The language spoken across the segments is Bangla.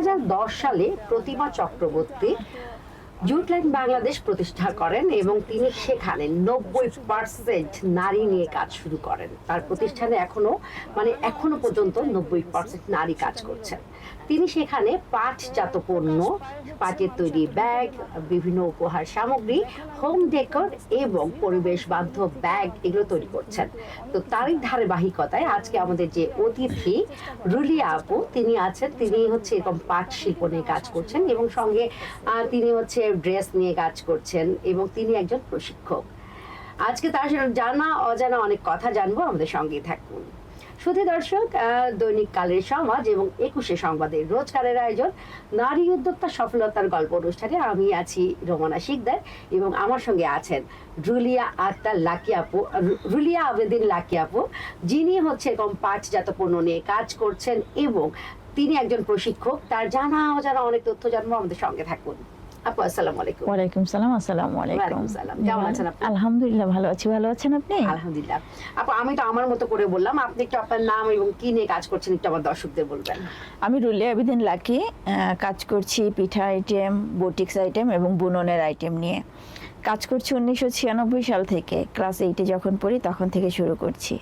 2010 সালে প্রতিমা চক্রবর্তী জুটল্যান্ড বাংলাদেশ প্রতিষ্ঠা করেন এবং তিনি সেখানে 90% নারী নিয়ে কাজ শুরু করেন। তার প্রতিষ্ঠানে এখনো পর্যন্ত 90% নারী কাজ করছেন। তিনি সেখানে পাটজাত পণ্য, পাটের তৈরি ব্যাগ, বিভিন্ন উপহার সামগ্রী, হোম ডেকোর এবং পরিবেশ বান্ধব ব্যাগ এগুলো তৈরি করছেন। তো তারই ধারাবাহিকতায় আজকে আমাদের যে অতিথি রুলিয়া আপু তিনি আছেন, তিনি হচ্ছে এরকম পাট শিল্প নিয়ে কাজ করছেন এবং সঙ্গে তিনি হচ্ছে ড্রেস নিয়ে কাজ করছেন এবং তিনি একজন প্রশিক্ষক। আজকে তার জানা অজানা অনেক কথা জানবো, আমাদের সঙ্গেই থাকুন। শুধু দর্শক, দৈনিক কালের সমাজ এবং 21শে সংবাদের রোজকারের আয়োজন নারী উদ্যোক্তা সফলতার গল্প অনুষ্ঠানে আমি আছি রোমানা শিকদার এবং আমার সঙ্গে আছেন রুলিয়া আবেদিন লাকি আপু, যিনি হচ্ছে এরকম পাটজাত পণ্য নিয়ে কাজ করছেন এবং তিনি একজন প্রশিক্ষক। তার জানা অজানা অনেক তথ্য জানবো, আমাদের সঙ্গে থাকুন। আপু আসসালামু আলাইকুম। ওয়ালাইকুম সালাম। আসসালামু আলাইকুম। কেমন আছেন আপনি? আলহামদুলিল্লাহ ভালো আছি। ভালো আছেন আপনি? আলহামদুলিল্লাহ। আপু আমি তো আমার মতো করে বললাম, আপনি একটু আপনার নাম এবং কি নিয়ে কাজ করছেন একটু আমার দর্শকদের বলবেন। আমি রুলিয়া আবেদিন লাকি, কাজ করছি পিঠা আইটেম, বুটিক্স আইটেম এবং বুননের আইটেম নিয়ে কাজ করছি। 1996 সাল থেকে ক্লাস 8-এ যখন পড়ি তখন থেকে শুরু করছি।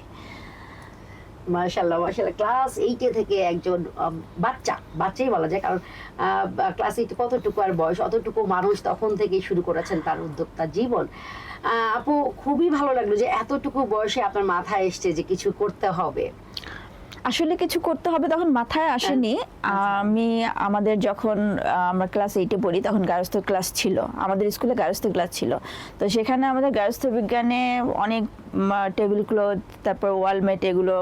মাশাআল্লাহ মাশাআল্লাহ। ক্লাস 8 থেকে একজন বাচ্চাই বলা যায়, কারণ ক্লাস 8 কতটুকু আর বয়স, অতটুকু মানুষ তখন থেকেই শুরু করেছেন তার উদ্যোক্তা জীবন। আপু খুবই ভালো লাগলো যে এতটুকু বয়সে আপনার মাথায় এসছে যে কিছু করতে হবে। আসলে কিছু করতে হবে তখন মাথায় আসেনি। আমাদের যখন আমরা ক্লাস 8-এ পড়ি তখন গার্হস্থ্য ক্লাস ছিল, আমাদের স্কুলে গার্হস্থ্য ক্লাস ছিল। তো সেখানে আমাদের গার্হস্থ্য বিজ্ঞানে অনেক টেবিল ক্লথ, তারপর ওয়ালমেট এগুলো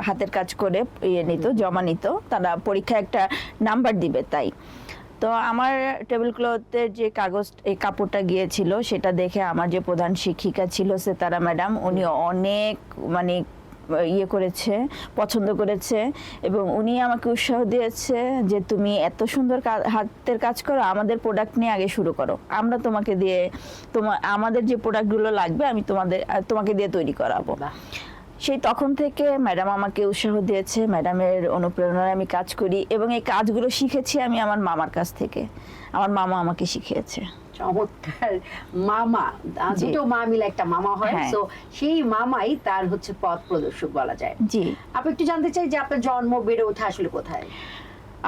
হাতের কাজ করে জমা নিত, তারা পরীক্ষায় একটা নাম্বার দিবে তাই। তো আমার টেবিল ক্লথের যে কাপড়টা গিয়েছিল সেটা দেখে আমার যে প্রধান শিক্ষিকা ছিল সেতারা ম্যাডাম, উনি অনেক পছন্দ করেছে এবং উনি আমাকে উৎসাহ দিয়েছে যে তুমি এত সুন্দর হাতের কাজ করো, আমাদের প্রোডাক্ট নিয়ে আগে শুরু করো, আমরা তোমাকে দিয়ে আমাদের যে প্রোডাক্টগুলো লাগবে আমি তোমাকে দিয়ে তৈরি করাবো। সেই তখন থেকে ম্যাডাম আমাকে উৎসাহ দিয়েছে, ম্যাডামের অনুপ্রেরণায় আমি কাজ করি এবং এই কাজগুলো শিখেছি আমি আমার মামার কাছ থেকে। আমার মামা আমাকে শিখিয়েছে। চমৎকার। মামা, দুটো মা মিলে একটা মামা হয়, তো সেই মামাই তার হচ্ছে পথ প্রদর্শক বলা যায়। জি। আপনি একটু জানতে চাই যে আপনার জন্ম বেড়ে ওঠা আসলে কোথায়?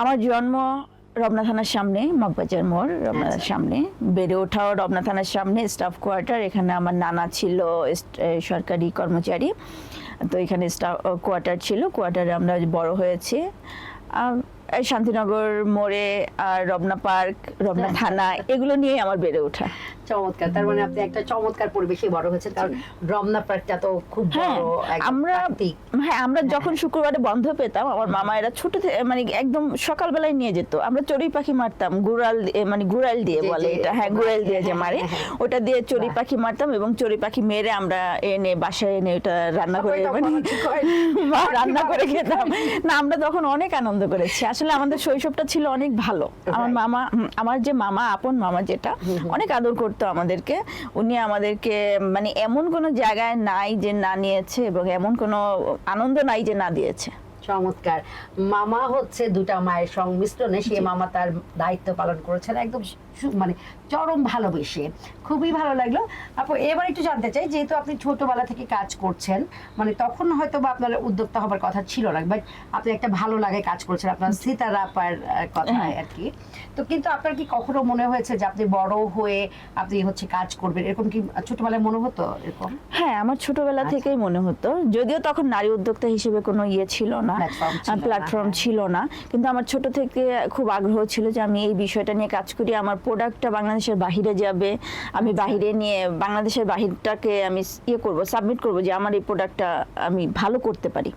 আমার জন্ম রমনা থানার সামনে, মগবাজার মোড়, রমনা সামনে। বেড়ে ওঠাও রমনা থানার সামনে, স্টাফ কোয়ার্টার। এখানে আমার নানা ছিল সরকারি কর্মচারী, তো এখানে স্টাফ কোয়ার্টার ছিল, কোয়ার্টারে আমরা বড় হয়েছি। শান্তিনগর মোড়ে আর রমনা পার্ক, রমনা থানা এগুলো নিয়ে আমার বেড়ে ওঠা। চমৎকার। তার মানে আপনি একটা চমৎকার পরিবেশে বড় হয়েছেন, কারণ রমনা পার্কটা তো খুব বড়। আমরা যখন শুক্রবারে বন্ধ পেতাম আমার মামা এরা ছোট একদম সকালবেলায় নিয়ে যেত, আমরা চড়ুই পাখি মারতাম, গুড়াল দিয়ে বলে এটা, গুড়াল দিয়ে যে মারে, ওটা দিয়ে চড়ুই পাখি মারতাম এবং চড়ুই পাখি মেরে আমরা এনে বাসায় এনে ওটা রান্না করে খেতাম। না, আমরা তখন অনেক আনন্দ করেছি। আসলে আমাদের শৈশবটা ছিল অনেক ভালো। আমার যে মামা, আপন মামা যেটা, অনেক আদর করতো আমাদেরকে। উনি আমাদেরকে এমন কোনো জায়গায় নাই যে না নিয়েছে এবং এমন কোনো আনন্দ নাই যে না দিয়েছে। চমৎকার। মামা হচ্ছে দুটা মায়ের সংমিশ্রণে, সে মামা তার দায়িত্ব পালন করেছেন একদম চরম ভালোবেসে। খুবই ভালো লাগলো। আপু এবার একটু জানতে চাই, যেহেতু আপনি ছোটবেলা থেকে কাজ করছেন, তখন হয়তো বা আপনার উদ্যোক্তা হবার কথা ছিল না, বাট আপনি একটা ভালো লাগে কাজ করছেন, আপনার সিতারা আপার কথায় আর কি। তো কিন্তু আপনার কি কখনো মনে হয়েছে যে আপনি বড় হয়ে আপনি হচ্ছে কাজ করবেন, এরকম কি ছোটবেলায় মনে হতো এরকম? হ্যাঁ, আমার ছোটবেলা থেকেই মনে হতো, যদিও তখন নারী উদ্যোক্তা হিসেবে কোনো ছিল না, প্ল্যাটফর্ম ছিল না, কিন্তু আমার ছোট থেকে খুব আগ্রহ ছিল যে আমি এই বিষয়টা নিয়ে কাজ করি, আমার প্রোডাক্টটা বাংলাদেশের বাহিরে যাবে, আমি বাহিরে নিয়ে বাংলাদেশের বাহিরটাকে আমি সাবমিট করব যে আমার এই প্রোডাক্টটা আমি ভালো করতে পারি।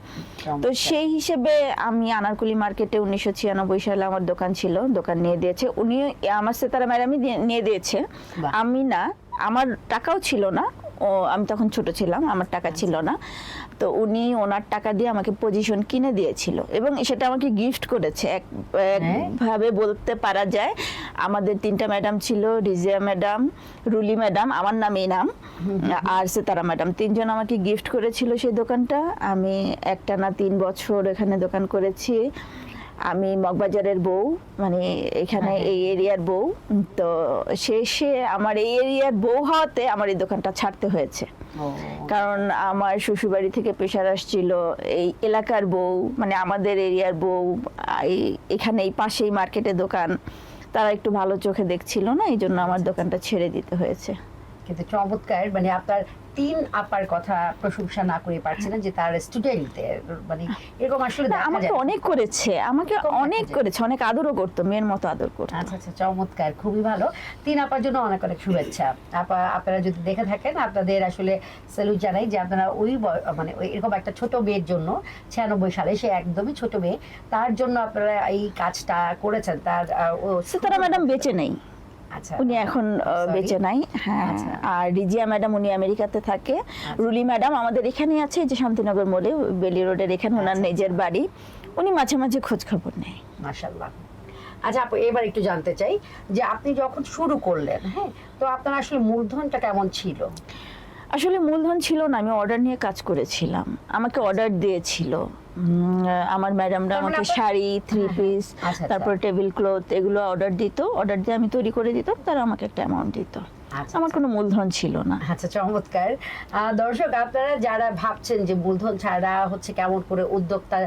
তো সেই হিসেবে আমি আনারকুলি মার্কেটে 1996 সালে আমার দোকান ছিল, দোকান নিয়ে দিয়েছে উনি, আমার সেতারা ম্যাডামই নিয়ে দিয়েছে, আমি না, আমার টাকাও ছিল না, আমি তখন ছোট ছিলাম, আমার টাকা ছিল না, তো উনি ওনার টাকা দিয়ে আমাকে পজিশন কিনে দিয়েছিল এবং সেটা আমাকে গিফট করেছে একভাবে বলতে পারা যায়। আমাদের 3টা ম্যাডাম ছিল, রিজিয়া ম্যাডাম, রুলি ম্যাডাম, আমার নামই নাম, আর সেতারা ম্যাডাম, 3জন আমাকে গিফট করেছিল সেই দোকানটা। আমি একটানা 3 বছর এখানে দোকান করেছি। আমি মগবাজারের বউ, মানে এখানে এই এরিয়ার বউ। তো শেষে আমার এই এরিয়ার বউ হওয়াতে আমার এই দোকানটা ছাড়তে হয়েছে, কারণ আমার শ্বশুরবাড়ি থেকে প্রেশার আসছিল। এই এলাকার বউ, মানে আমাদের এরিয়ার বউ, এখানে এই পাশেই মার্কেটে দোকান, তারা একটু ভালো চোখে দেখছিল না, এই জন্য আমার দোকানটা ছেড়ে দিতে হয়েছে। কিন্তু চমৎকার, মানে আপনার 3 আপার কথা প্রশংসা না করে পারছি না যে তার স্টুডেন্টদের, মানে এরকম আসলে দেখা আমাকে যায়। অনেক করেছে, আমাকে অনেক করেছে, অনেক আদরও করতো, মেয়ের মতো আদর করতো। আচ্ছা আচ্ছা, চমৎকার, খুবই ভালো। 3 আপার জন্য অনেক অনেক শুভেচ্ছা। আপনারা যদি দেখে থাকেন, আপনাদের আসলে স্যালুট জানাই যে আপনারা মানে এরকম একটা ছোট মেয়ের জন্য, 96 সালে, সে একদমই ছোট মেয়ে, তার জন্য আপনারা এই কাজটা করেছেন। তার সিতারা ম্যাডাম বেঁচে নেই, আচ্ছা, উনি এখন বেঁচে নাই। হ্যাঁ, আর রিজিয়া ম্যাডাম উনি আমেরিকাতে থাকে। রুলি ম্যাডাম আমাদের এখানেই আছে, যে শান্তিনগর মোড়ে বেলি রোডের এখানে ওনার নিজের বাড়ি, উনি মাঝে মাঝে খোঁজ খবর নেয়। মাশাআল্লাহ। আচ্ছা আপু, এবার একটু জানতে চাই যে আপনি যখন শুরু করলেন, হ্যাঁ, তো আপনার আসলে মূলধনটা কেমন ছিল? আসলে মূলধন ছিল না, আমি অর্ডার নিয়ে কাজ করেছিলাম, আমাকে অর্ডার দিয়েছিল আমার ম্যাডামরা, আমাকে শাড়ি, 3 পিস, তারপর টেবিল ক্লথ, এগুলো অর্ডার দিত, অর্ডার দিয়ে আমি তৈরি করে দিতাম, তারা আমাকে একটা অ্যামাউন্ট দিত। আমার কোনো মূলধন ছিল না। আচ্ছা, চমৎকার। দর্শক, আপনারা যারা ভাবছেন যে মূলধন ছাড়া হচ্ছে কেমন করে উদ্যোক্তা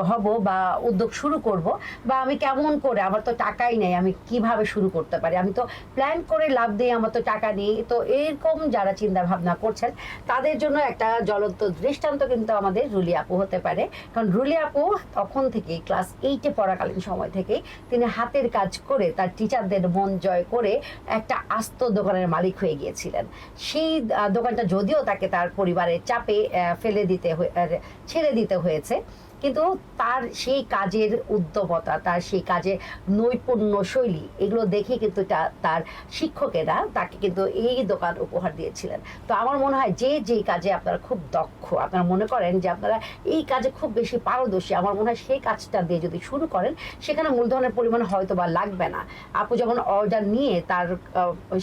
হব বা উদ্যোগ শুরু করব, বা আমি কেমন করে, আমার তো টাকাই নেই, আমি কিভাবে শুরু করতে পারি, আমি তো প্ল্যান করে লাভ দিই, আমার তো টাকা নেই, তো এরকম যারা চিন্তা ভাবনা করছেন তাদের জন্য একটা জ্বলন্ত দৃষ্টান্ত কিন্তু আমাদের রুলি আপু হতে পারে। কারণ রুলি আপু তখন থেকেই ক্লাস 8-এ পড়াকালীন সময় থেকেই তিনি হাতের কাজ করে তার টিচারদের মন জয় করে একটা আস্ত দোকানের মালিক হয়ে গিয়েছিলেন। সেই দোকানটা যদিও তাকে তার পরিবারের চাপে ছেড়ে দিতে হয়েছে, কিন্তু তার সেই কাজের উদ্যমতা, তার সেই কাজের নৈপুণ্য শৈলী, এগুলো দেখে কিন্তু তার শিক্ষকেরা তাকে কিন্তু এই দোকান উপহার দিয়েছিলেন। তো আমার মনে হয় যে যেই কাজে আপনারা খুব দক্ষ, আপনারা মনে করেন যে আপনারা এই কাজে খুব বেশি পারদর্শী, আমার মনে হয় সেই কাজটা দিয়ে যদি শুরু করেন, সেখানে মূলধনের পরিমাণ হয়তো বা লাগবে না। আপু যখন অর্ডার নিয়ে তার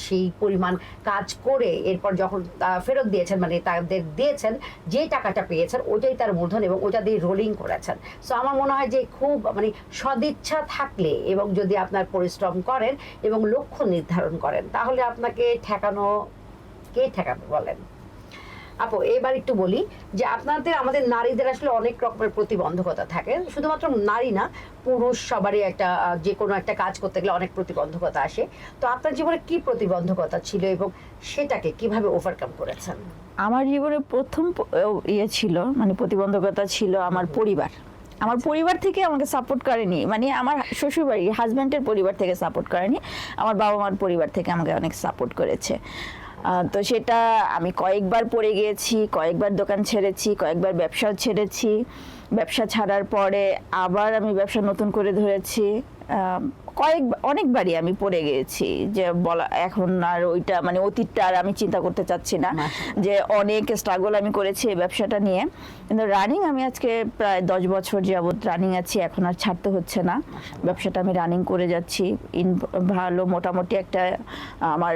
সেই পরিমাণ কাজ করে এরপর যখন ফেরত দিয়েছেন, মানে তাদের দিয়েছেন, যে টাকাটা পেয়েছেন ওইটাই তার মূলধন, এবং ওইটা দিয়ে রোলিং করেছেন। সো আমার মনে হয় যে খুব, মানে সদিচ্ছা থাকলে এবং যদি আপনার পরিশ্রম করেন এবং লক্ষ্য নির্ধারণ করেন, তাহলে আপনাকে কে ঠেকাবে বলেন? আপু, এবার একটু বলি যে আমাদের নারীদের আসলে অনেক রকমের প্রতিবন্ধকতা থাকে, শুধুমাত্র নারী না, পুরুষ সবারই একটা, যে কোনো একটা কাজ করতে গেলে অনেক প্রতিবন্ধকতা আসে। তো আপনার জীবনে কি প্রতিবন্ধকতা ছিল এবং সেটাকে কিভাবে ওভারকাম করেছেন? আমার জীবনে প্রথম ছিল, মানে প্রতিবন্ধকতা ছিল আমার পরিবার। আমার পরিবার থেকে আমাকে সাপোর্ট করেনি, মানে আমার শ্বশুরবাড়ি, হাজব্যান্ডের পরিবার থেকে সাপোর্ট করেনি, আমার বাবা মার পরিবার থেকে আমাকে অনেক সাপোর্ট করেছে। তো সেটা আমি কয়েকবার পড়ে গিয়েছি, কয়েকবার দোকান ছেড়েছি, কয়েকবার ব্যবসাও ছেড়েছি। ব্যবসা ছাড়ার পরে আবার আমি ব্যবসা নতুন করে ধরেছি। অনেকবারই আমি পড়ে গিয়েছি, যে বলা এখন আর ওইটা, মানে অতীতটা আর আমি চিন্তা করতে চাচ্ছি না, যে অনেক স্ট্রাগল আমি করেছি এই ব্যবসাটা নিয়ে। কিন্তু রানিং আমি আজকে প্রায় 10 বছর যাবত রানিং আছি, এখন আর ছাড়তে হচ্ছে না, ব্যবসাটা আমি রানিং করে যাচ্ছি। ভালো মোটামুটি একটা আমার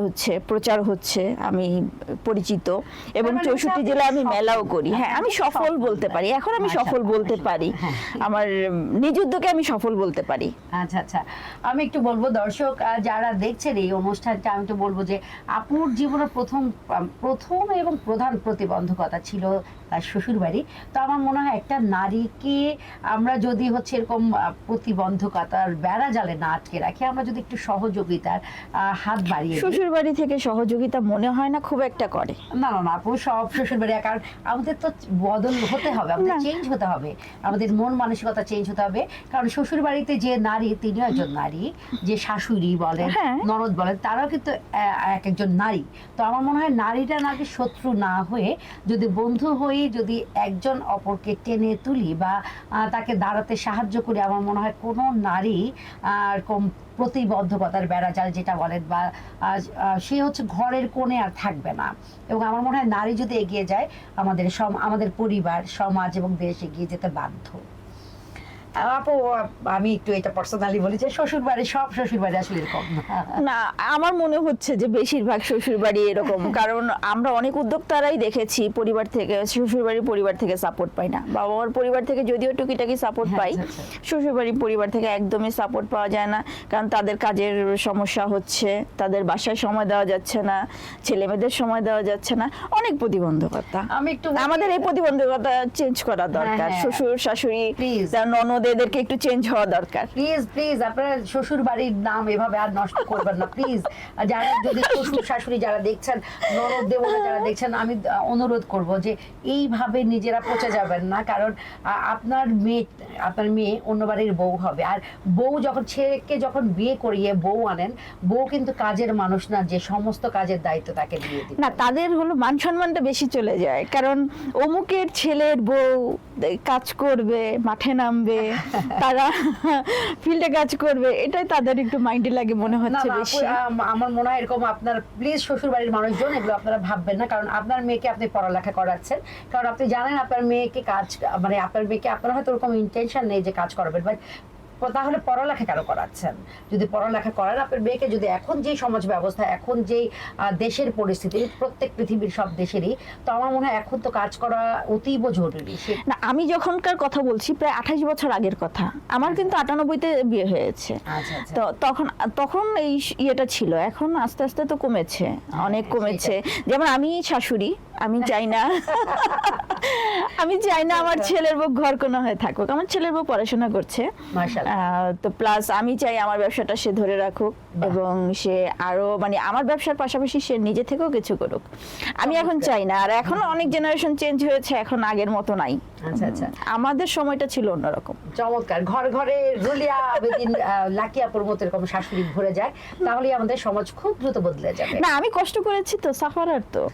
হচ্ছে, প্রচার হচ্ছে, আমি পরিচিত, এবং 64 জেলায় আমি মেলাও করি। হ্যাঁ, আমি সফল বলতে পারি, এখন আমি সফল বলতে পারি, আমার নিজ উদ্যোগে আমি সফল বলতে পারি। আচ্ছা আচ্ছা, আমি একটু বলবো দর্শক যারা দেখছেন এই অনুষ্ঠানটা, আমি একটু বলবো যে আপুর জীবনের প্রথম এবং প্রধান প্রতিবন্ধকতা ছিল তার শ্বশুরবাড়ি। তো আমার মনে হয় একটা নারীকে আমরা যদি হচ্ছে এরকম প্রতিবন্ধকতার বেড়া জালে না আটকে রাখি, আমরা যদি একটু সহযোগিতার হাত বাড়িয়ে দিই। শ্বশুরবাড়ি থেকে সহযোগিতা মনে হয় না খুব একটা করে। না না না আপু, সব শ্বশুরবাড়ি, কারণ আমাদের তো বদল হতে হবে, আমাদের চেঞ্জ হতে হবে, আমাদের মন মানসিকতা চেঞ্জ হতে হবে। কারণ শ্বশুরবাড়িতে যে নারী, তিনিও একজন নারী, যে শাশুড়ি বলেন, ননদ বলেন, তারাও কিন্তু এক একজন নারী। তো আমার মনে হয় নারীরা নাকি শত্রু না হয়ে, যদি বন্ধু হয়ে যদি একজন অপরকে টেনে তুলি বা তাকে দাঁড়াতে সাহায্য করি, আমার মনে হয় কোনো নারী কম প্রতিবদ্ধকতার বেড়াজাল যেটা বলেন, বা সে হচ্ছে ঘরের কোণে আর থাকবে না। এবং আমার মনে হয় নারী যদি এগিয়ে যায়, আমাদের পরিবার, সমাজ এবং দেশ এগিয়ে যেতে বাধ্য। আপু আমি একটু এটা পার্সোনালি বলি যে শ্বশুর বাড়ি সব শ্বশুর বাড়ি আসলে এরকম না। না, আমার মনে হচ্ছে যে বেশিরভাগ শ্বশুর বাড়ি এরকম, কারণ আমরা অনেক উদ্যোক্তারাই দেখেছি পরিবার থেকে, শ্বশুর বাড়ির পরিবার থেকে সাপোর্ট পাই না, বাবা মার পরিবার থেকে যদিও টুকিটাকি সাপোর্ট পাই, শ্বশুর বাড়ির পরিবার থেকে একদমই সাপোর্ট পাওয়া যায় না, কারণ তাদের কাজের সমস্যা হচ্ছে, তাদের বাসায় সময় দেওয়া যাচ্ছে না, ছেলে মেয়েদের সময় দেওয়া যাচ্ছে না, অনেক প্রতিবন্ধকতা। আমি একটু আমাদের এই প্রতিবন্ধকতা চেঞ্জ করা দরকার, শ্বশুর শাশুড়ি ননদ এদেরকে একটু চেঞ্জ হওয়া দরকার। প্লিজ প্লিজ আপনারা শ্বশুর বাড়ির নাম এভাবে আর নষ্ট করবেন না প্লিজ। যারা যদি শ্বশুর শাশুড়ি যারা দেখছেন, ননদ দেবরা যারা দেখছেন, আমি অনুরোধ করব যে এইভাবে নিজেরা পচে যাবেন না, কারণ আপনার মেয়ে অন্য বাড়ির বউ হবে, আর বউ যখন ছেলেকে যখন বিয়ে করিয়ে বউ আনেন, বউ কিন্তু কাজের মানুষ না যে সমস্ত কাজের দায়িত্ব তাকে দিয়ে দিবে। না, তাদের হলো মান সম্মানটা বেশি চলে যায়, কারণ অমুকের ছেলের বউ কাজ করবে, মাঠে নামবে, তারা ফিল্ডে কাজ করবে, এটাই তাদের একটু মাইন্ডে লাগে মনে হচ্ছে বেশি। আমার মনে হয় এরকম আপনার প্লিজ শ্বশুর বাড়ির মানুষজন এগুলো আপনারা ভাববেন না, কারণ আপনার মেয়েকে আপনি পড়ালেখা করাচ্ছেন, কারণ আপনি জানেন আপনার মেয়েকে আপনার মেয়েকে আপনার হয়তো ওরকম ইন্টেনশন নেই যে কাজ করবেন, বাট তাহলে পড়ালেখা কেন করাচ্ছেন? যদি পড়ালেখা করান আপনার মেয়েকে, যদি এখন যে সমাজ ব্যবস্থা, এখন যে দেশের পরিস্থিতি, প্রত্যেক পৃথিবীর সব দেশেরই, তো আমার মনে হয় এখন তো কাজ করা অতীব জরুরি। না, আমি যখনকার কথা বলছি প্রায় 28 বছর আগের কথা, আমার কিন্তু 98-তে বিয়ে হয়েছে, তো তখন এই ইয়েটা ছিল, এখন আস্তে আস্তে তো কমেছে, অনেক কমেছে। যেমন আমি শাশুড়ি, আমি চাই না আমার ছেলের বউ ঘর কোনো হয়ে থাকুক, আমার ছেলের বউ পড়াশোনা করছে, তো প্লাস আমি চাই আমার ব্যবসাটা সে ধরে রাখুক, এবং সে আরো মানে আমার ব্যবসার পাশাপাশি সে নিজে থেকেও কিছু করুক, আমি এখন চাই না। আর এখন অনেক জেনারেশন চেঞ্জ হয়েছে, এখন আগের মতো নাই। আমাদের সময়টা ছিল অন্যরকম। চমৎকার। ঘর ঘরে রুলিয়া আবেদিন, লাকিয়াপুর মতো এরকম শাশুড়ি ভরে যায়, তাহলেই আমাদের সমাজ খুব দ্রুত বদলে যাবে। না, আমি কষ্ট করেছি তো, সাফারার তো,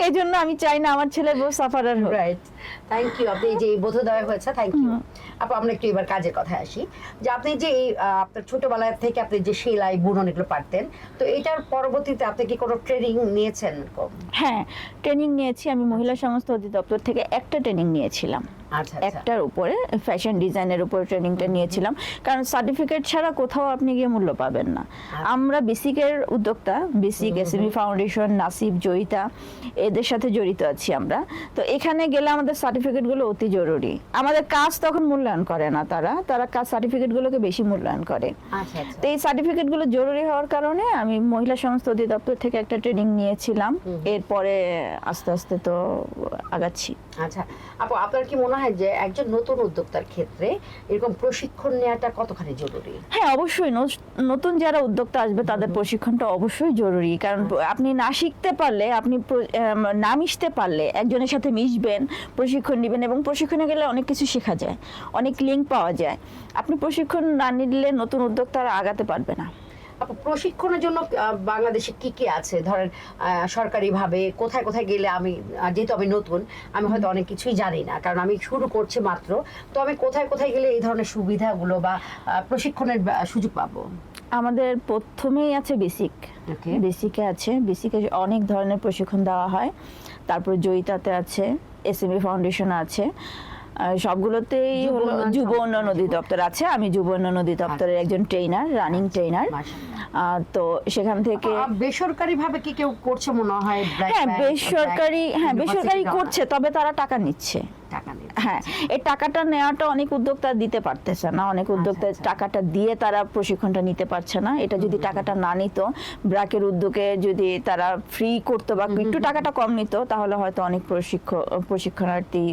এই জন্য আমি চাই না আমার ছেলের বউ সাফারার হোক। Right, thank you. আপনি যে বোধোদয় হয়েছে, থ্যাংক ইউ আপু। আমরা একটু এবার কাজের কথায় আসি, যে আপনি যে আপনার ছোটবেলা থেকে আপনি যে সেলাই বুনন এগুলো পারতেন, তো এটার পরবর্তীতে আপনি কি কোনো ট্রেনিং নিয়েছেন? হ্যাঁ, ট্রেনিং নিয়েছি আমি, মহিলা সংস্থা অধিদপ্তর থেকে একটা ট্রেনিং নিয়েছিলাম, একটার উপরে ফ্যাশন ডিজাইনের উপরে ট্রেনিংটা নিয়েছিলাম, কারণ সার্টিফিকেট ছাড়া কোথাও আপনি গিয়ে মূল্য পাবেন না। আমরা বেসিকের উদ্যোক্তা, বেসিক এসএমই ফাউন্ডেশন, নাসিব, জয়িতা এদের সাথে জড়িত আছি আমরা, তো এখানে গেলে আমাদের সার্টিফিকেটগুলো অতি জরুরি। আমাদের কাজ তখন মূল্যায়ন করে না, তারা কাজ সার্টিফিকেটগুলোকে বেশি মূল্যায়ন করে। তো এই সার্টিফিকেটগুলো জরুরি হওয়ার কারণে আমি মহিলা সংস্থা অধিদপ্তর থেকে একটা ট্রেনিং নিয়েছিলাম, এরপরে আস্তে আস্তে তো আগাচ্ছি। আচ্ছা আপু, আপনার কি মনে হয় যে একজন নতুন উদ্যোক্তার ক্ষেত্রে এরকম প্রশিক্ষণ নেওয়াটা কতখানি জরুরি? হ্যাঁ, অবশ্যই নতুন যারা উদ্যোক্তা আসবে তাদের প্রশিক্ষণটা অবশ্যই জরুরি, কারণ আপনি না শিখতে পারলে, আপনি না মিশতে পারলে, একজনের সাথে মিশবেন, প্রশিক্ষণ নেবেন, এবং প্রশিক্ষণে গেলে অনেক কিছু শেখা যায়, অনেক লিঙ্ক পাওয়া যায়। আপনি প্রশিক্ষণ না নিলে নতুন উদ্যোক্তারা আগাতে পারবে না। প্রশিক্ষণের জন্য বাংলাদেশে কি কি আছে? ধরেন সরকারিভাবে কোথায় কোথায় গেলে, আমি যেহেতু আমি নতুন, আমি হয়তো অনেক কিছুই জানি না, কারণ আমি শুরু করছি মাত্র, তো আমি কোথায় কোথায় গেলে এই ধরনের সুবিধাগুলো বা প্রশিক্ষণের সুযোগ পাবো? আমাদের প্রথমেই আছে বেসিক, বেসিকে আছে, বেসিকে অনেক ধরনের প্রশিক্ষণ দেওয়া হয়, তারপর জয়িতাতে আছে, এসএমই ফাউন্ডেশন আছে, সবগুলোতেই হলো যুব উন্নয়ন অধিদপ্তর আছে, আমি যুব উন্নয়ন অধিদপ্তরের একজন ট্রেনার, রানিং ট্রেনার। তো সেখান থেকে বেসরকারি ভাবে কি কেউ করছে মনে হয়? হ্যাঁ, বেসরকারি করছে, তবে তারা টাকা নিচ্ছে। হ্যাঁ, এই টাকাটা নেওয়াটা অনেক উদ্যোক্তা দিতে পারতেছে না, অনেক উদ্যোক্তা টাকাটা দিয়ে তারা প্রশিক্ষণটা নিতে পারছে না। এটা যদি টাকাটা না নিত, ব্র্যাকের উদ্যোগে যদি তারা ফ্রি করতো বা একটু টাকাটা কম নিত, তাহলে হয়তো অনেক প্রশিক্ষণার্থী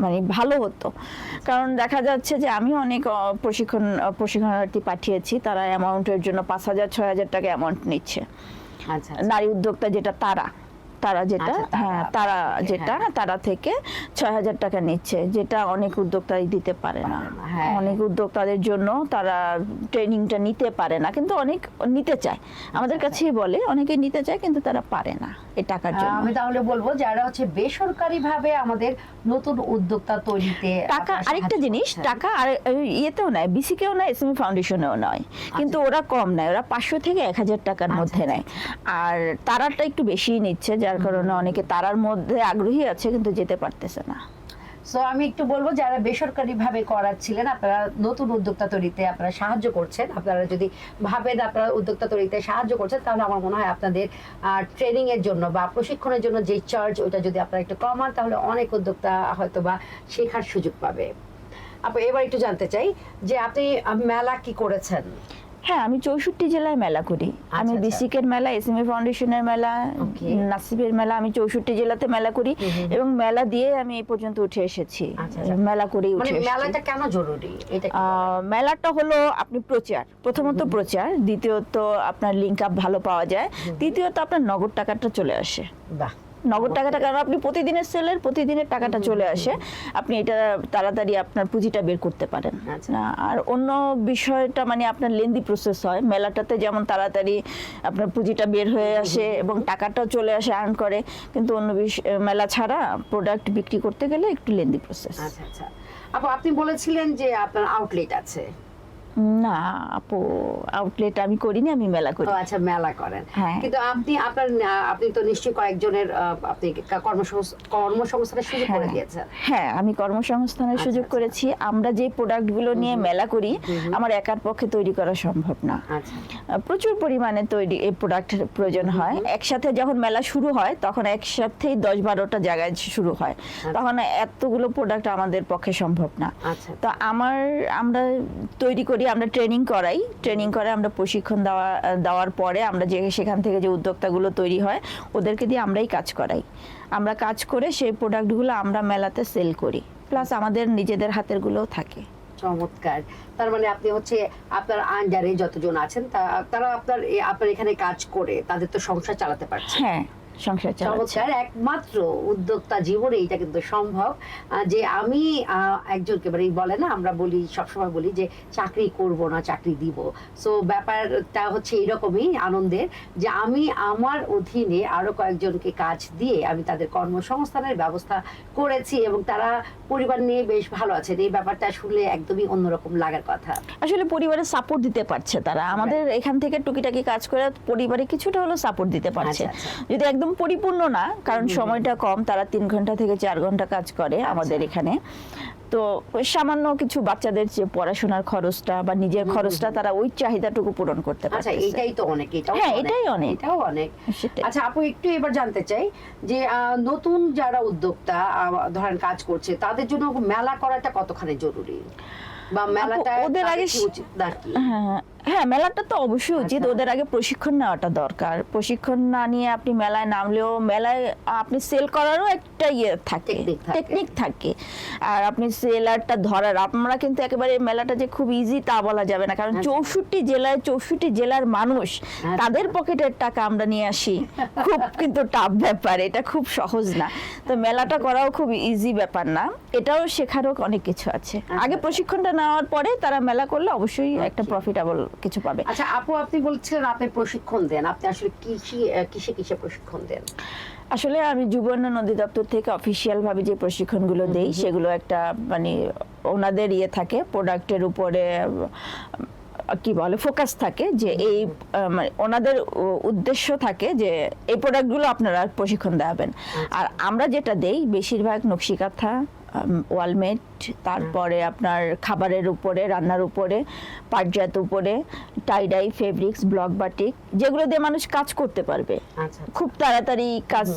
মানে ভালো হতো। কারণ দেখা যাচ্ছে যে আমি অনেক প্রশিক্ষণার্থী পাঠিয়েছি, তারা অ্যামাউন্টের জন্য 5,000-6,000 টাকা অ্যামাউন্ট নিচ্ছে। নারী উদ্যোক্তা যেটা তারা থেকে 6,000 টাকা নিচ্ছে, যেটা অনেক উদ্যোক্তাই দিতে পারে না। অনেক উদ্যোক্তাদের জন্য তারা ট্রেনিংটা নিতে পারে না, কিন্তু অনেক নিতে চায়, আমাদের কাছেই বলে অনেকে নিতে চায়, কিন্তু তারা পারে না এই টাকার জন্য। আমি তাহলে বলবো যারা হচ্ছে বেসরকারি ভাবে আমাদের নতুন উদ্যোক্তা তৈরিতে টাকা, আরেকটা জিনিস, টাকা আর ইয়েতেও নেয়, বিসিকেও নেয়, এসএমই ফাউন্ডেশনেও নেয়, কিন্তু ওরা কম নেয়, ওরা 500 থেকে 1,000 টাকার মধ্যে নেয়, আর তারাটা একটু বেশি নিচ্ছে, যার কারণে অনেকে তারার মধ্যে আগ্রহী আছে কিন্তু যেতে পারতেছে না। সো আমি একটু বলবো যারা বেসরকারি ভাবে করাচ্ছিলেন, আপনারা নতুন উদ্যোক্তা তৈরিতে আপনারা সাহায্য করছেন, আপনারা যদি ভাবেন আপনারা উদ্যোক্তা তৈরিতে সাহায্য করছেন, তাহলে আমার মনে হয় আপনাদের ট্রেনিং এর জন্য বা প্রশিক্ষণের জন্য যে চার্জ ওটা যদি আপনারা একটু কমান, তাহলে অনেক উদ্যোক্তা হয়তো বা শেখার সুযোগ পাবে। আপু এবার একটু জানতে চাই যে আপনি মেলা কি করেছেন? হ্যাঁ, আমি 64 জেলায় মেলা করি। আমি আচ্ছা। বিসিকের মেলা, এসএমএ ফাউন্ডেশনের মেলা, Okay. নাসিবের মেলা, আমি 64 জেলাতে মেলা করি এবং মেলা দিয়ে আমি এই পর্যন্ত উঠে এসেছি। আচ্ছা। মেলা করেই মানে উঠে এসেছি। মেলাটা কেন জরুরি এটা কি? মেলাটা হলো আপনি প্রচার, প্রথমত প্রচার, দ্বিতীয়ত আপনার লিঙ্ক আপ ভালো পাওয়া যায়, তৃতীয়ত আপনার নগদ টাকাটা চলে আসে। বাহ, নগদ টাকাটা কারণ আপনি প্রতিদিনের সেলের প্রতিদিনের টাকাটা চলে আসে, আপনি এটা তাড়াতাড়ি আপনার পুঁজিটা বের করতে পারেন আচ্ছা। না। আর অন্য বিষয়টা মানে আপনার লেন্দি প্রসেস হয়, মেলাটাতে যেমন তাড়াতাড়ি আপনার পুঁজিটা বের হয়ে আসে এবং টাকাটাও চলে আসে আর্ন করে, কিন্তু অন্য মেলা ছাড়া প্রোডাক্ট বিক্রি করতে গেলে একটু লেন্দি প্রসেস। আচ্ছা আচ্ছা। আপু আপনি বলেছিলেন যে আপনার আউটলেট আছে। না আপু, আউটলেট আমি করিনি, আমি মেলা করি। ও আচ্ছা, মেলা করেন। হ্যাঁ। কিন্তু আপনি তো নিশ্চয়ই কয়েকজনের আপনি কর্মসংস্থানের সুযোগ করে হ্যাঁ, দিয়েছেন। হ্যাঁ, আমি কর্মসংস্থানের সুযোগ আচ্ছা। করেছি। আমরা যে প্রোডাক্টগুলো নিয়ে মেলা করি আমার একার পক্ষে তৈরি করা সম্ভব না। আচ্ছা প্রচুর পরিমাণে তৈরি এই প্রোডাক্টের প্রয়োজন হয়। একসাথে যখন মেলা শুরু হয় তখন একসাথেই 10-12টা জায়গায় শুরু হয়, তখন এতগুলো প্রোডাক্ট আমাদের পক্ষে সম্ভব না। আচ্ছা। তো আমরা তৈরি করি, আমরা ট্রেনিং করাই, ট্রেনিং করে আমরা প্রশিক্ষণ দেওয়ার পরে আমরা যে সেখান থেকে যে উদ্যোক্তাগুলো তৈরি হয় ওদেরকে দিয়ে আমরাই কাজ করাই। আমরা কাজ করে সেই প্রোডাক্টগুলো আমরা মেলাতে সেল করি, প্লাস আমাদের নিজেদের হাতের গুলোও থাকে। চমৎকার। তার মানে আপনি হচ্ছে আপনার আন্ডারে যতজন আছেন তারা আপনার এখানে কাজ করে তাদের তো সংসার চালাতে পারছে। হ্যাঁ, সংসার চালাচ্ছে। চমৎকার। একমাত্র উদ্যোক্তা জীবনে এটা কিন্তু সম্ভব যে আমি একজনকে মানে বলে না, আমরা বলি সবসময় বলি যে চাকরি করব না চাকরি দিব। সো ব্যাপারটা হচ্ছে এরকমই আনন্দের যে আমি আমার অধীনে আরো কয়েকজনকে কাজ দিয়ে আমি তাদের কর্মসংস্থানের ব্যবস্থা করেছি এবং তারা পরিবার নিয়ে বেশ ভালো আছেন। এই ব্যাপারটা শুনলে একদমই অন্যরকম লাগার কথা। আসলে পরিবারের সাপোর্ট দিতে পারছে তারা, আমাদের এখান থেকে টুকিটাকি কাজ করে পরিবারে কিছুটা হলো সাপোর্ট দিতে পারছে। আচ্ছা। যদি একদম পরিপূর্ণ না, কারণ সময়টা কম, তারা 3 ঘন্টা থেকে 4 ঘন্টা কাজ করে আমাদের এখানে। তো সামান্য কিছু বাচ্চাদের যে পড়াশোনার খরচটা বা নিজের খরচটা তারা ওই চাহিদাটুকু পূরণ করতে আচ্ছা, পারছে। এটাই তো অনেক। হ্যাঁ, এটাই অনেক। এটাও অনেক। সেটাই। আচ্ছা আপু, একটু এবার জানতে চাই যে নতুন যারা উদ্যোক্তা ধরেন কাজ করছে তাদের জন্য মেলা করাটা কতখানি জরুরি বা মেলাটা ওদের আগে কি উচিত নাকি? হ্যাঁ, মেলাটা তো অবশ্যই উচিত। ওদের আগে প্রশিক্ষণ নেওয়াটা দরকার। প্রশিক্ষণ না নিয়ে আপনি মেলায় নামলেও মেলায় আপনি সেল করারও একটা থাকে, টেকনিক থাকে। আর আপনি সেলারটা ধরার, আমরা কিন্তু একেবারে মেলাটা যে খুব ইজি তা বলা যাবে না, কারণ 64 জেলার মানুষ তাদের পকেটের টাকা আমরা নিয়ে আসি, খুব কিন্তু টাফ ব্যাপার, এটা খুব সহজ না। তো মেলাটা করাও খুব ইজি ব্যাপার না, এটাও শেখারও অনেক কিছু আছে। আগে প্রশিক্ষণটা নেওয়ার পরে তারা মেলা করলে অবশ্যই একটা প্রফিটেবল কিছু পাবে। আচ্ছা আপু, আপনি বলছিলেন আপনি প্রশিক্ষণ দেন, আপনি আসলে কিসে প্রশিক্ষণ দেন? আসলে আমি যুব উন্নয়ন অধিদপ্তর থেকে অফিসিয়াল ভাবে যে প্রশিক্ষণগুলো দেই সেগুলো একটা মানে ওনাদের থাকে, প্রোডাক্টের উপরে কি বলে ফোকাস থাকে, যে এই মানে ওনাদের উদ্দেশ্য থাকে যে এই প্রোডাক্টগুলো আপনারা প্রশিক্ষণ দেবেন। আর আমরা যেটা দেই বেশিরভাগ নকশিকাঁথা, ওয়ালমেট, তারপরে আপনার খাবারের উপরে, রান্নার উপরে, পাটজাত উপরে, টাইডাই, ফেব্রিক্স, ব্লক বাটিক, যেগুলো দিয়ে মানুষ কাজ করতে পারবে, খুব তাড়াতাড়ি কাজ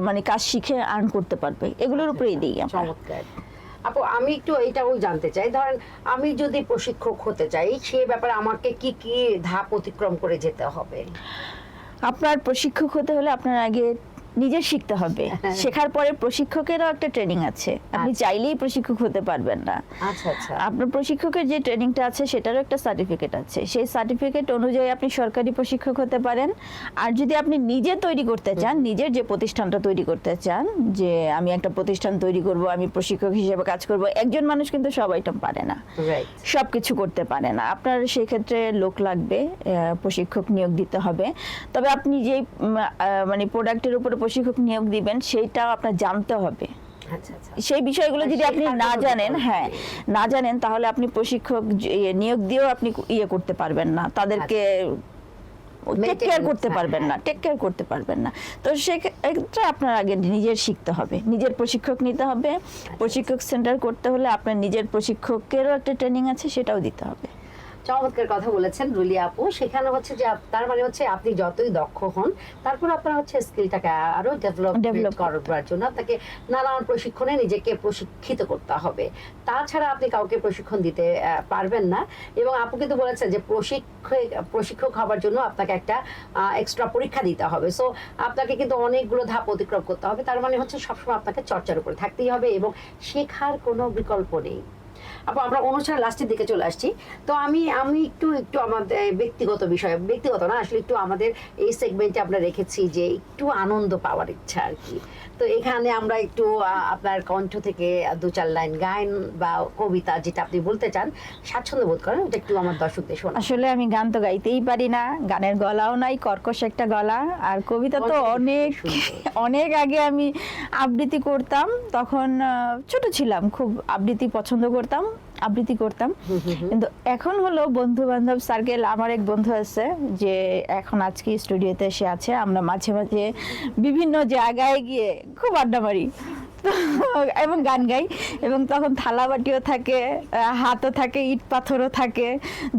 মানে কাজ শিখে আর্ন করতে পারবে, এগুলোর উপরেই দিই আমরা। চমৎকার। আপু আমি একটু এটাও জানতে চাই, ধরেন আমি যদি প্রশিক্ষক হতে চাই সে ব্যাপারে আমাকে কি কি ধাপ অতিক্রম করে যেতে হবে? আপনার প্রশিক্ষক হতে হলে আপনার আগে নিজে শিখতে হবে, শেখার পরে প্রশিক্ষকেরও একটা ট্রেনিং আছে, আপনি চাইলেই প্রশিক্ষক হতে পারবেন না। আচ্ছা আচ্ছা। আপনার প্রশিক্ষকের যে ট্রেনিংটা আছে সেটারও একটা সার্টিফিকেট আছে, সেই সার্টিফিকেট অনুযায়ী আপনি সরকারি প্রশিক্ষক হতে পারেন। আর যদি আপনি নিজে তৈরি করতে চান, নিজের যে প্রতিষ্ঠানটা তৈরি করতে চান, যে আমি একটা প্রতিষ্ঠান তৈরি করব, আমি প্রশিক্ষক হিসেবে কাজ করব, একজন মানুষ কিন্তু সব আইটেম পারে না, সব কিছু করতে পারে না। আপনার সেই ক্ষেত্রে লোক লাগবে, প্রশিক্ষক নিয়োগ দিতে হবে। তবে আপনি যে মানে প্রোডাক্টের উপরে প্রশিক্ষক নিয়োগ দিবেন সেইটাও আপনার জানতে হবে। সেই বিষয়গুলো যদি আপনি না জানেন, না জানেন, তাহলে আপনি প্রশিক্ষক নিয়োগ দিয়েও আপনি করতে পারবেন না, তাদেরকে টেক কেয়ার করতে পারবেন না। তো সেক্ষেত্রে আপনার আগে নিজের শিখতে হবে, নিজের প্রশিক্ষক নিতে হবে। প্রশিক্ষক সেন্টার করতে হলে আপনার নিজের প্রশিক্ষকেরও একটা ট্রেনিং আছে, সেটাও দিতে হবে। চমৎকার কথা বলেছেন রুলিয়া আপু। সেখানে হচ্ছে যে তার মানে হচ্ছে আপনি যতই দক্ষ হন, তারপর আপনার হচ্ছে স্কিলটাকে আরো ডেভেলপ করার জন্য আপনাকে নানান প্রশিক্ষণে নিজেকে প্রশিক্ষিত করতে হবে। তাছাড়া আপনি কাউকে প্রশিক্ষণ দিতে পারবেন না। এবং আপু কিন্তু বলেছেন যে প্রশিক্ষক হবার জন্য আপনাকে একটা এক্সট্রা পরীক্ষা দিতে হবে। সো আপনাকে কিন্তু অনেকগুলো ধাপ অতিক্রম করতে হবে। তার মানে হচ্ছে সবসময় আপনাকে চর্চার উপরে থাকতেই হবে এবং শেখার কোনো বিকল্প নেই। আপু আমরা অনুষ্ঠানের লাস্টের দিকে চলে আসছি। তো আমি একটু আমাদের ব্যক্তিগত না, আসলে একটু আমাদের এই সেগমেন্টে আমরা রেখেছি যে একটু আনন্দ পাওয়ার ইচ্ছা আর কি। তো এখানে আমরা একটু আপনার কণ্ঠ থেকে 2-4 লাইন গান বা কবিতা যেটা আপনি বলতে চান, স্বাচ্ছন্দ্য বোধ করেন, ওটা একটু আমার দর্শকদের শোনান। আসলে আমি গান তো গাইতেই পারি না, গানের গলাও নাই, কর্কশ একটা গলা। আর কবিতা তো অনেক আগে আমি আবৃত্তি করতাম, তখন ছোট ছিলাম, খুব আবৃত্তি পছন্দ করতাম, আবৃত্তি করতাম। কিন্তু এখন হলো বন্ধু বান্ধব সার্কেল, আমার এক বন্ধু আছে যে এখন আজকে স্টুডিওতে এসে আছে, আমরা মাঝে মাঝে বিভিন্ন জায়গায় গিয়ে খুব আড্ডা মারি এবং গান গাই। এবং তখন থালা বাটিও থাকে, হাতও থাকে, ইট পাথরও থাকে,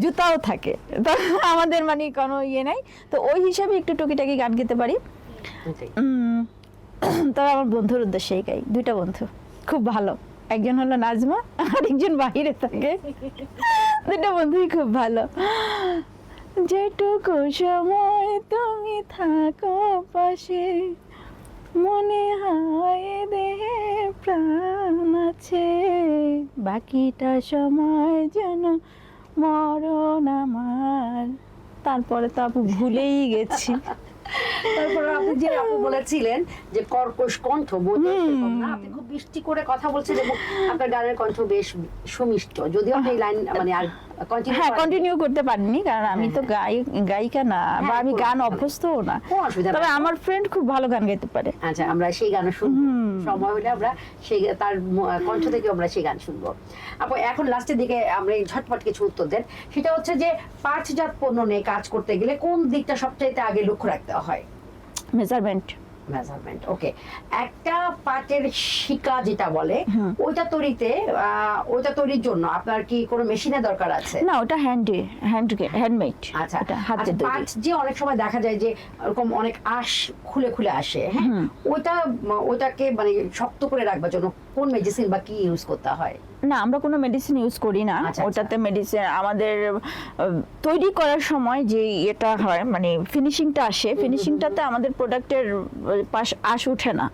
জুতাও থাকে, তো আমাদের মানে কোনো ইয়ে নাই। তো ওই হিসাবে একটু টুকিটাকি গান গেতে পারি। তবে আমার বন্ধুর উদ্দেশ্যেই গাই, 2টা বন্ধু খুব ভালো, একজন হলো নাজমা আর একজন বাহিরে থাকে। 2টা বন্ধুই খুব ভালো। যেটুকু সময় তুমি থাকো পাশে, মনে হয় দেহে প্রাণ আছে, বাকিটা সময় যেন মরণ আমার। তারপরে তো আপু ভুলেই গেছি। তারপরে আপু বলেছিলেন যে কর্কশ কণ্ঠ, আপনি খুব মিষ্টি করে কথা বলছেন এবং আপনার গানের কণ্ঠ বেশ সুমিষ্ট। যদিও আপনি এই লাইন মানে আর কন্টিনিউ করতে পারিনি, কারণ আমি তো গায়িকা না, বা আমি গান অভ্যস্তও না। তবে আমার ফ্রেন্ড খুব ভালো গান গাইতে পারে। আচ্ছা, আমরা সেই গান শুনবো, সময় হলে আমরা সেই তার কণ্ঠ থেকে আমরা সেই গান শুনবো। আপু এখন লাস্টের দিকে আমরা ঝটপট কিছু উত্তর দেন। সেটা হচ্ছে যে পাটজাত পণ্য নিয়ে কাজ করতে গেলে কোন দিকটা সবচাইতে আগে লক্ষ্য রাখতে হয়? মেজারমেন্ট। ওকে। একটা পাটের শিকা যেটা বলে, ওইটা তৈরির জন্য আপনার কি কোনো মেশিনের দরকার আছে? না, ওটা হ্যান্ডমেড। আচ্ছা, পাট যে অনেক সময় দেখা যায় যে এরকম অনেক আঁশ খুলে আসে, হ্যাঁ, ওইটাকে মানে শক্ত করে রাখবার জন্য কোন মেডিসিন বা কি ইউজ করতে হয়? না, আমরা কোনো মেডিসিন ইউজ করি না। ওটাতে মেডিসিন আমাদের তৈরি করার সময় যে এটা হয়, মানে ফিনিশিংটা আসে, ফিনিশিংটাতে আমাদের প্রোডাক্টের আঁশ ওঠে না।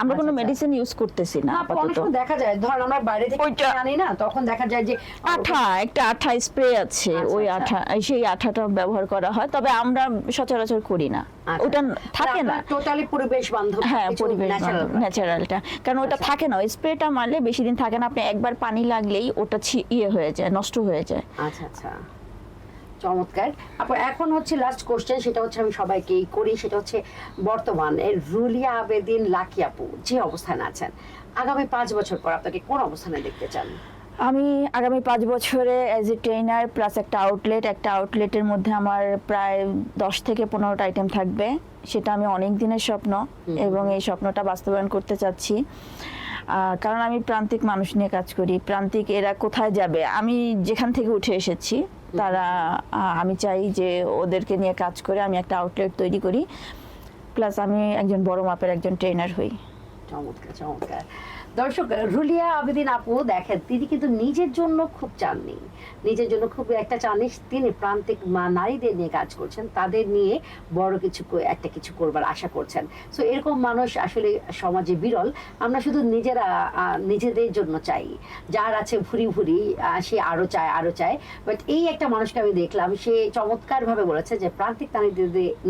আমরা কোনো মেডিসিন ইউজ করতেছি না আপাতত। দেখা যায় ধর আমরা বাইরে থেকে আনি না, তখন দেখা যায় যে একটা আঠা স্প্রে আছে, ওই আঠা, সেই আঠাটা ব্যবহার করা হয়, তবে আমরা সচরাচর করি না। ওটা থাকে না, টোটালি পরিবেশ বান্ধব। হ্যাঁ, পরিবেশ বান্ধব, ন্যাচারালটা। কারণ ওটা থাকে না, ওই স্প্রেটা মারলে বেশি দিন থাকে না, আপনি একবার পানি লাগলেই ওটা হয়ে যায়, নষ্ট হয়ে যায়। আচ্ছা, চমৎকার। এখন হচ্ছে লাস্ট কোশ্চেন, সেটা হচ্ছে আমি সবাইকেই করি, সেটা হচ্ছে বর্তমানে রুলিয়া আবেদিন লাকি আপু যে অবস্থানে আছেন, আগামী 5 বছর পর আপনাকে কোন অবস্থানে দেখতে চান? আমি আগামী 5 বছরে অ্যাজ এ ট্রেনার প্লাস একটা আউটলেটের মধ্যে আমার প্রায় 10 থেকে 15টা আইটেম থাকবে। সেটা আমি অনেক দিনের স্বপ্ন, এবং এই স্বপ্নটা বাস্তবায়ন করতে চাচ্ছি। কারণ আমি প্রান্তিক মানুষ নিয়ে কাজ করি। প্রান্তিক এরা কোথায় যাবে, আমি যেখান থেকে উঠে এসেছি তারা, আমি চাই যে ওদেরকে নিয়ে কাজ করে আমি একটা আউটলেট তৈরি করি, প্লাস আমি একজন বড় মাপের একজন ট্রেনার হই। চমৎকার। দর্শক, রুলিয়া আবেদিন আপু দেখেন, তিনি কিন্তু নিজের জন্য খুব চাননি, নিজের জন্য খুব একটা চাননি, তিনি প্রান্তিক নারীদের নিয়ে কাজ করছেন, তাদের নিয়ে বড় কিছু করবার আশা করছেন। সো এরকম মানুষ আসলে সমাজে বিরল। আমরা শুধু নিজেদের জন্য চাই, যার আছে ভুরি সে আরো চায়। বাট এই একটা মানুষকে আমি দেখলাম, সে চমৎকারভাবে বলেছে যে প্রান্তিক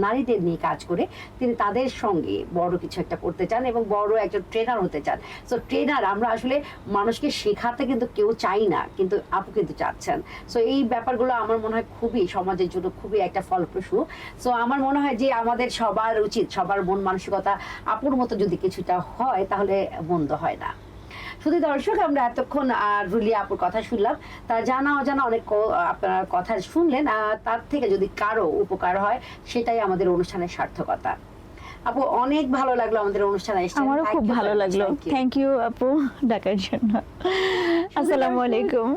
নারীদের নিয়ে কাজ করে তিনি তাদের সঙ্গে বড় কিছু একটা করতে চান এবং বড় একজন ট্রেনার হতে চান। সো ট্রেনার, আমরা আসলে মানুষকে শেখাতে কিন্তু কেউ চাই না, কিন্তু আপু কিন্তু চাচ্ছেন। সো এই ব্যাপারগুলো আমার মনে হয় খুবই সমাজের জন্য খুবই একটা ফলপ্রসূ। সো আমার মনে হয় যে আমাদের সবার উচিত, সবার মন মানসিকতা আপুর মতো যদি কিছুটা হয় তাহলে মন্দ হয় না। শুধু দর্শক, আমরা এতক্ষণ রুলি আপুর কথা শুনলাম, তার জানা অজানা অনেক আপনারা কথা শুনলেন, তার থেকে যদি কারো উপকার হয় সেটাই আমাদের অনুষ্ঠানের সার্থকতা। আপু অনেক ভালো লাগলো আমাদের অনুষ্ঠানে এসে। আমারও খুব ভালো লাগলো। থ্যাংক ইউ আপু ডাকার জন্য। আসসালামু আলাইকুম।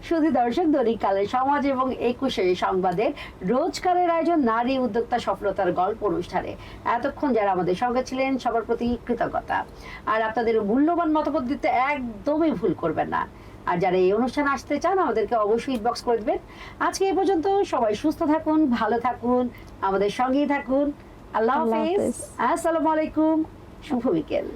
শুধু দর্শক, দৈনিক কালের সমাজ এবং 21 সংবাদের রোজকারের আয়োজন নারী উদ্যোক্তা সফলতার গল্প অনুষ্ঠানে এতক্ষণ যারা আমাদের সঙ্গে ছিলেন সবার প্রতি কৃতজ্ঞতা। আর আপনাদের মূল্যবান মতামত দিতে একদমই ভুল করবেন না। আর যারা এই অনুষ্ঠানে আসতে চান আমাদেরকে অবশ্যই ইনবক্স করে দেবেন। আজকে এই পর্যন্ত, সবাই সুস্থ থাকুন, ভালো থাকুন, আমাদের সঙ্গেই থাকুন। আল্লাহ হাফেজ, আসসালামু আলাইকুম, শুভ বিকেল।